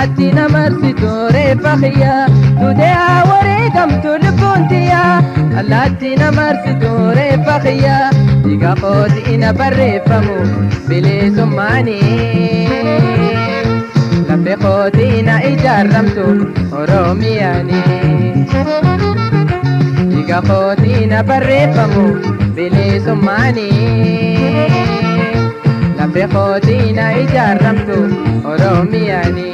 allaatti namarsitu reeffa kiyya duudeyaa wareegamtu lubbuun tiyya allaatti namarsitu reeffa kiyya dhiiga kootiin barreeffamu bilisummaanii laphee kootiin ijaarramtu oromiyaanii dhiiga kootiin barreeffamu bilisummaanii laphee kootiin ijaarramtu oromiyaanii.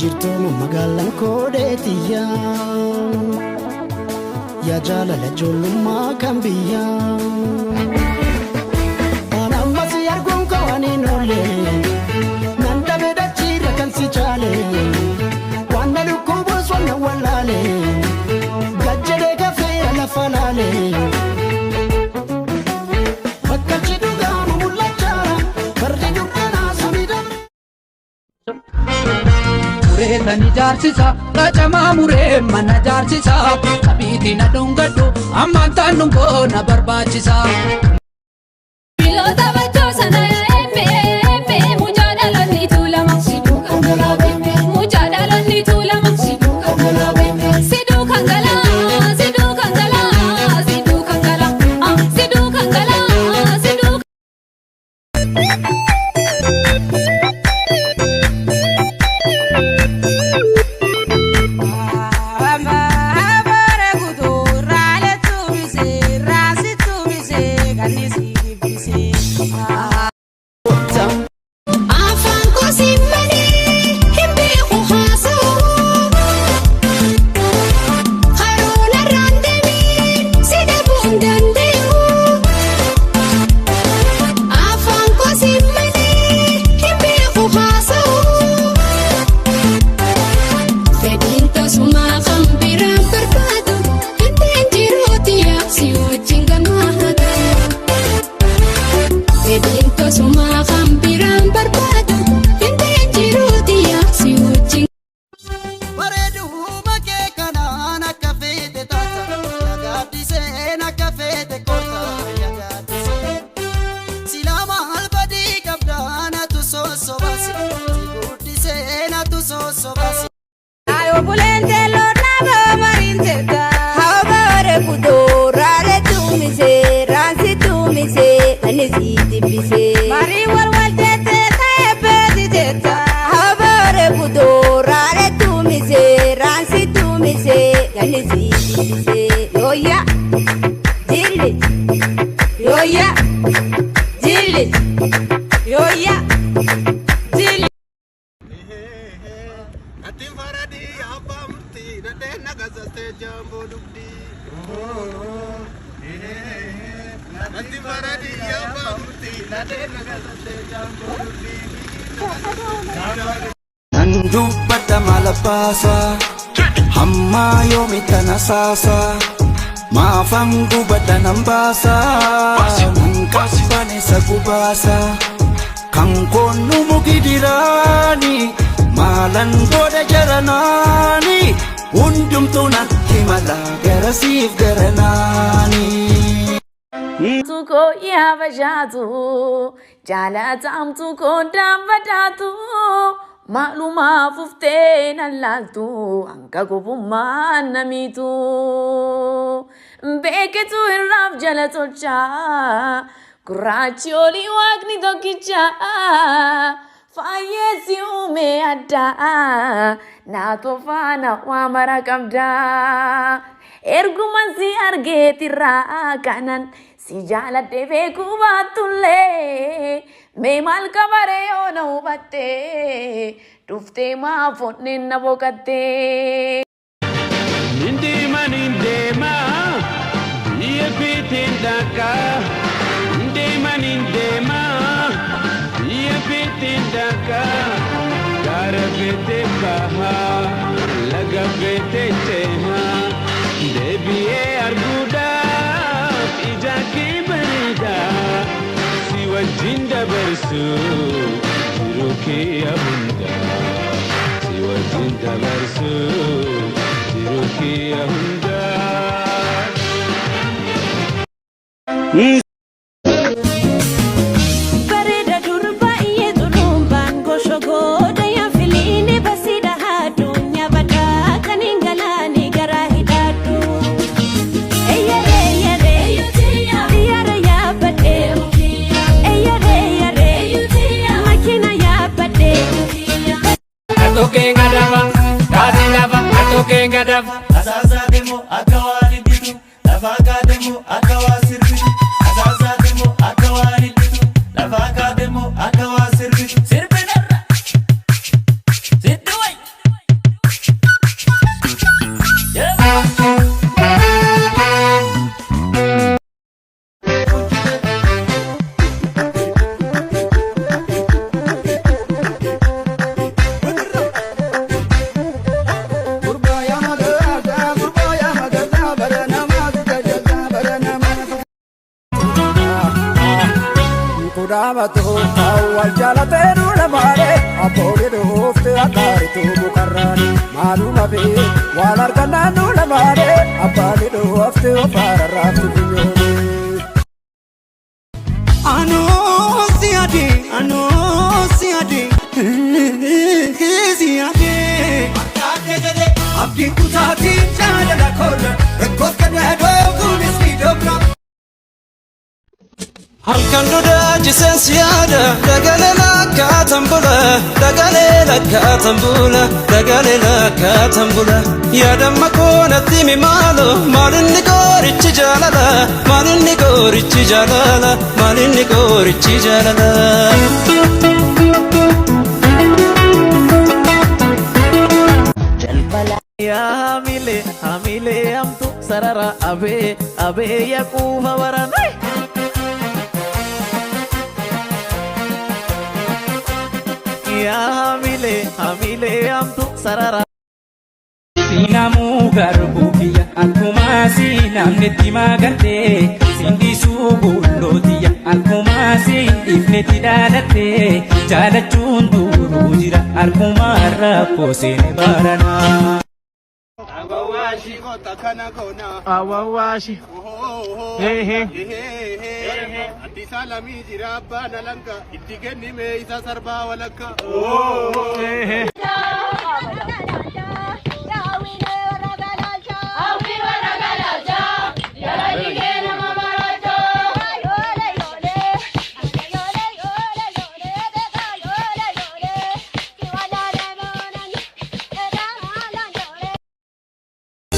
jirtuun magaalaan koodheetiyya yaa jaalala ijoollummaa kan biyya waan ammas arguun kawaniin oolle nan dhabe dachiirra kan si chaale waan na dhukkubuus waan na wallaale gajjadee gafeera lafa laale bakka cidhugaamu mul'achaa barri dukkanaa samida Tani jaarsisa qacamaa muree mana jaarsisa qabiitiin adungadhu ammaan taanungoo na barbaachisa. Biloota bachoosa na eebbee mucaa dhaloonni tuulama siduu kan galaa mucaa dhaloonni tuulama siduu kan galaa siduu kan galaa siduu kan galaa siduu kan galaa siduu kan galaa siduu. Ayo bulente lo nabo marinte ta habare kudora le tumise ransi tumise anisi tibise mari walwal tete taebe tete habare kudora le tumise ransi tumise anisi tibise yoya jilli yoya jilli yoya jilli. Atim faradi apa murti nade nagasate jambo dukdi. Atim faradi apa murti nade nagasate jambo dukdi. Nandubbata malapasa hamma yomi tanasasa maafan gubata nambasa nankasbane sagubasa kan konnu mugidirani malan boda jaranani hundumtu natti mala garasiif garanani tuko ya bajatu jalatam tuko dambadatu maluma fufte nalatu anka gobumma namitu beketu irraf jalatocha kurachi oli waqni tokkicha fayyesi ume adda na tofana wa marakamda erguman si argeetirra kanan si jaaladhe beekuu baattulle mee maal kabare yoo na hubatte dhuftee maaf onneen na boqatte. Nindema biyya fiitiin dhagaa nindema biyya fiitiin dhagaa gaara feetee bahaa laga feetee ceemaa deebi'ee arguudhaaf ija kee bareedaa dabarsu Sirukia hunda Siwajin dabarsu Sirukia hunda Bareda durba iye tulumban gosho goda ya filini basida hadunya bada kaningalani garahidadu Eyare eyare eyare ya bade Eyare eyare makina ya bade Atoke ngadava Kazinava atoke ngadava Azaza demo akawari ditu Lafaka demo akawasir bitu Azaza demo akawari ditu Lafaka demo akawasir bitu Sirpinarra Sidduwai Kudamatu awal jalateru lamare apore dofte akaritu bukarani maluma be walar kananu lamare apale dofte opararatu dunyone ano siade abdi kutati jala kola rekot kadado kuliski dobra Halkan duda jisen siyada Dagale lakka tambula Dagale lakka tambula Dagale lakka tambula Yadamma konatti mi maalo Maalinni gorichi jaalala Maalinni gorichi jaalala Maalinni gorichi jaalala Ya hamile amtu sarara abe yakufa warana Ya hamile amtu sarara Sinamu garbukiya Akkuma sinamnetti magarte Sindisu bullotiya Akkuma sindifnetti dhaalatte Jaalachuun duruu jira Akkuma rakkoo seene barana Awawashi kota kana kona Awawashi Addi salami jira abbaan alanka itti kennime isa sarbaa walakka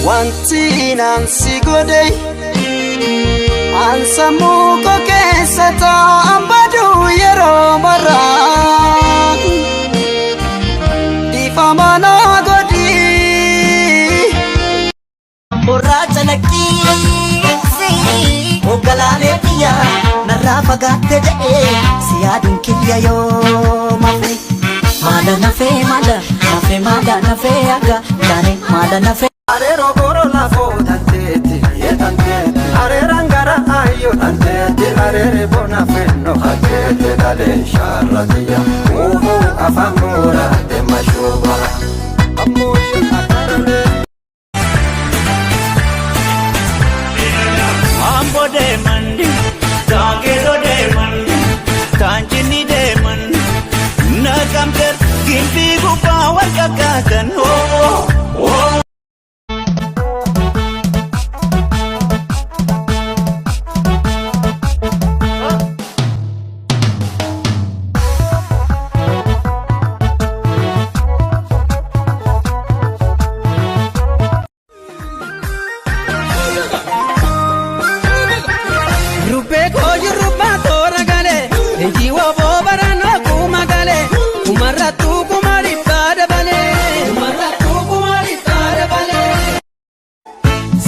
Wanti nansi godey ansamu ko keessata ambadu yero mara difamana godi borracha nakisi ogalale piya narafa gatte de siyadun kiyya yo mafe mala nafe aga dare mala nafe arero goro la fo tantete yetantete arerangara ayo tantete arere bona fenno hatete dale sharratia uhu afamora de mashuba amoy akarole Mambo de mandi Tagero de mandi Tanchini de mandi Nakamter Gimpi gupa wakakakan Oh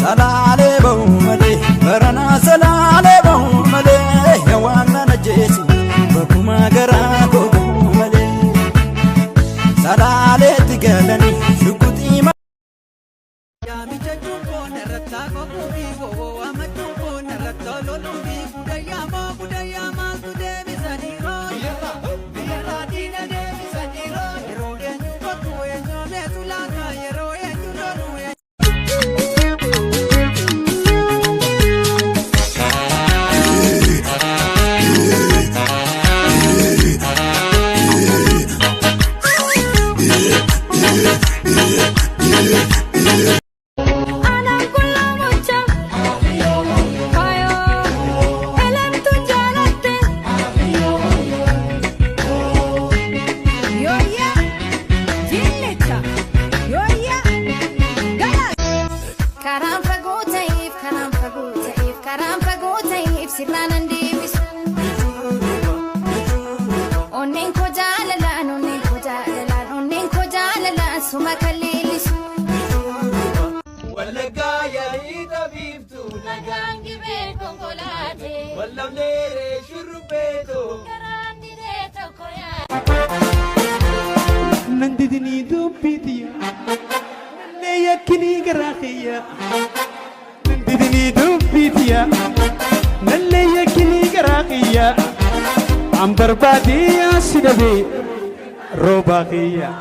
salale bawmale barana salale bawmale yawana najesi bakuma gara ko bawmale salale tigalani shukuti ma ya mi jumbo narata ko kubi go ama jumbo narata lolumbi budaya ma kude bisani ro Wallamneere shurrubbeeto Garandiree tokko yaa Nandidinii dubbitiya Nallee yakkinii garaa kiyya Nandidinii dubbitiya Nallee yakkinii garaa kiyya An barbaadee si dhabee roobaa kiyya